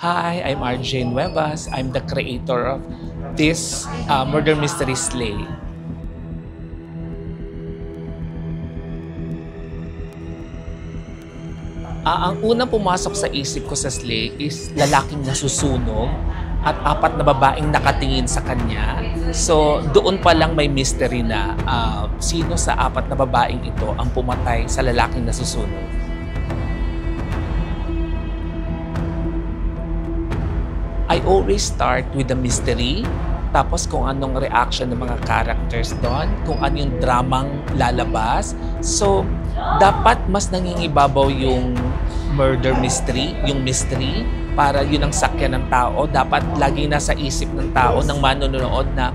Hi, I'm RJ Nuevas. I'm the creator of this murder mystery Slay. Ang unang pumasok sa isip ko sa Slay is lalaking nasusunog at apat na babaeng nakatingin sa kanya. So doon pa lang may mystery na sino sa apat na babaeng ito ang pumatay sa lalaking nasusunog. I always start with the mystery, tapos kung anong reaction ng mga characters doon, kung ano yung dramang lalabas. So, dapat mas nangingibabaw yung murder mystery, yung mystery, para yun ang sakyan ng tao. Dapat laging nasa isip ng tao, ng manonood na,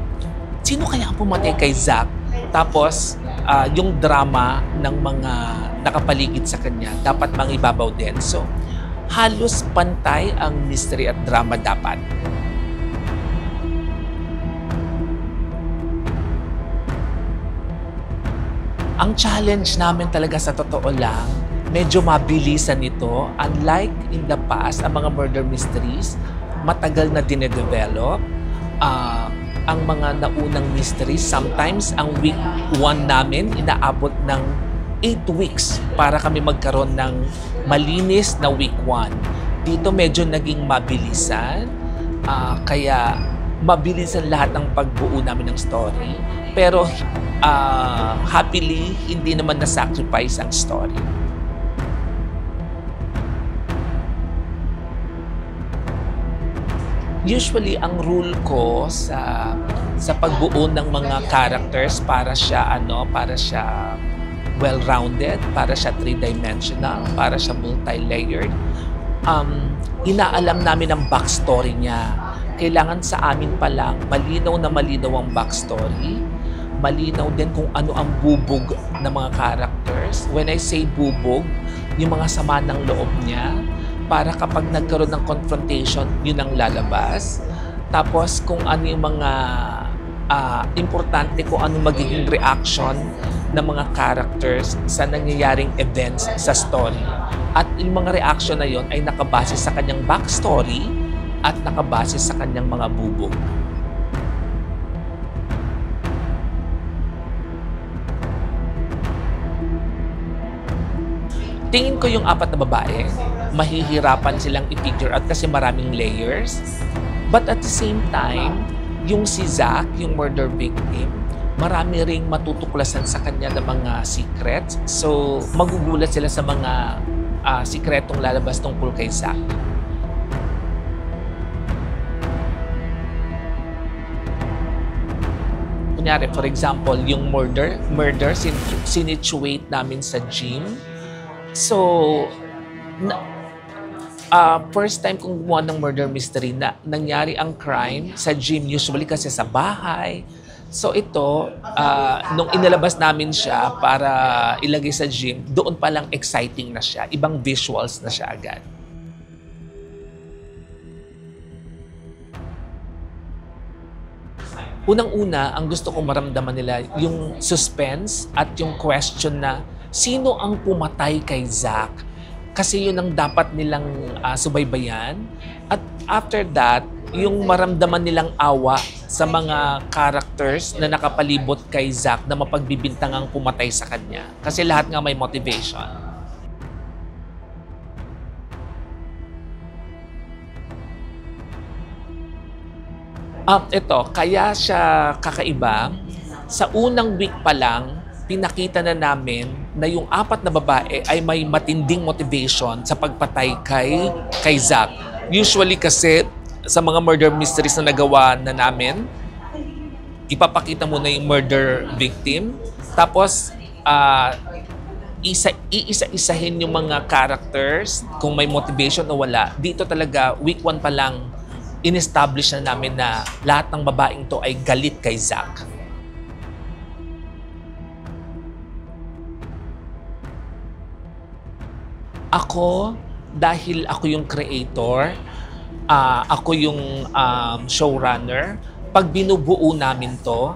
sino kaya ang pumatay kay Zack? Tapos, yung drama ng mga nakapaligid sa kanya, dapat mangibabaw din. So, halos pantay ang mystery at drama dapat. Ang challenge namin talaga sa totoo lang, medyo mabilisan ito. Unlike in the past, ang mga murder mysteries, matagal na dinedevelop. Ang mga naunang mysteries, sometimes ang week 1 namin, inaabot ng 8 weeks para kami magkaroon ng malinis na week 1. Dito medyo naging mabilisan, kaya mabilisan lahat ng pagbuo namin ng story. Pero happily, hindi naman na-sacrifice ang story. Usually, ang rule ko sa pagbuo ng mga characters para siya well-rounded, para siya three-dimensional, para siya multi-layered. Inaalam namin ang backstory niya. Kailangan sa amin pa lang, malinaw na malinaw ang backstory. Malinaw din kung ano ang bubog ng mga characters. When I say bubog, yung mga sama ng loob niya, para kapag nagkaroon ng confrontation, yun ang lalabas. Tapos kung ano yung mga importante, kung ano magiging reaction ng mga characters sa nangyayaring events sa story. At yung mga reaction na yon ay nakabase sa kanyang backstory at nakabase sa kanyang mga bubog. Tingin ko yung apat na babae, mahihirapan silang i-figure out kasi maraming layers. But at the same time, yung si Zack, yung murder victim, marami ring matutuklasan sa kanya ng mga secrets. So, magugulat sila sa mga sikretong lalabas tungkol kay Zack. Kunyari, for example, yung murder sinituate namin sa gym. So, first time kong gumawa ng murder mystery na nangyari ang crime sa gym, usually kasi sa bahay. So ito, nung inilabas namin siya para ilagay sa gym, doon pa lang exciting na siya. Ibang visuals na siya agad. Unang-una, ang gusto kong maramdaman nila, yung suspense at yung question na sino ang pumatay kay Zack? Kasi yun ang dapat nilang subaybayan. At after that, yung maramdaman nilang awa sa mga characters na nakapalibot kay Zack na mapagbibintangang pumatay sa kanya. Kasi lahat nga may motivation. Ito, kaya siya kakaiba. Sa unang week pa lang, pinakita na namin na yung apat na babae ay may matinding motivation sa pagpatay kay Zack. Usually kasi sa mga murder mysteries na nagawa na namin, ipapakita mo na yung murder victim, tapos iisa-isahin yung mga characters kung may motivation o wala. Dito talaga, week 1 pa lang, in-establish na namin na lahat ng babaeng to ay galit kay Zack. Ako, dahil ako yung creator, ako yung showrunner, pag binubuo namin to,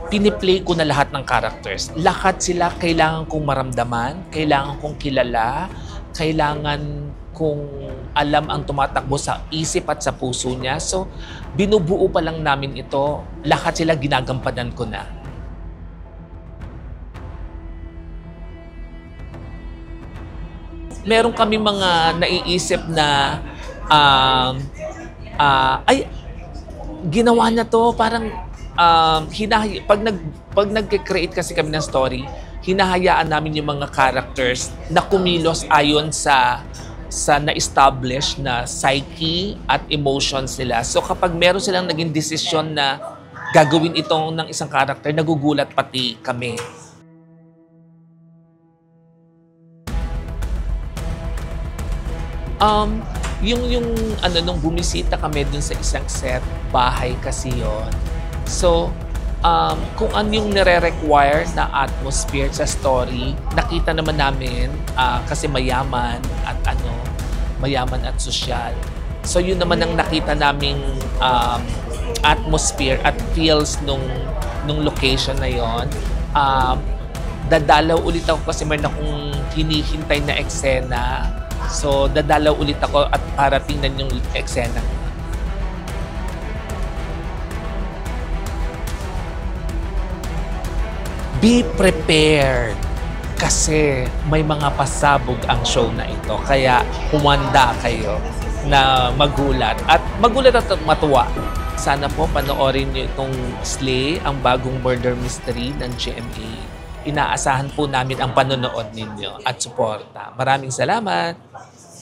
piniplay ko na lahat ng characters. Lahat sila kailangan kong maramdaman, kailangan kong kilala, kailangan kung alam ang tumatakbo sa isip at sa puso niya. So, binubuo pa lang namin ito. Lahat sila ginagampanan ko na. Meron kami mga naiisip na ay, ginawa na to, parang pag nag-create kasi kami ng story, hinahayaan namin yung mga characters na kumilos ayon sa na-establish na psyche at emotions nila. So kapag meron silang naging desisyon na gagawin itong ng isang character, nagugulat pati kami. Yung nung bumisita kami dun sa isang set, bahay kasi yon. So, kung ano yung nire-require na atmosphere sa story, nakita naman namin kasi mayaman at sosyal. So, yun naman ang nakita naming atmosphere at feels nung location na yon. Dadalaw ulit ako kasi meron akong hinihintay na eksena. So, dadalaw ulit ako at para tingnan yung eksena. Be prepared kasi may mga pasabog ang show na ito. Kaya humanda kayo na magulat at matuwa. Sana po panoorin niyo itong Slay, ang bagong murder mystery ng GMA. Inaasahan po namin ang panonood ninyo at suporta. Maraming salamat!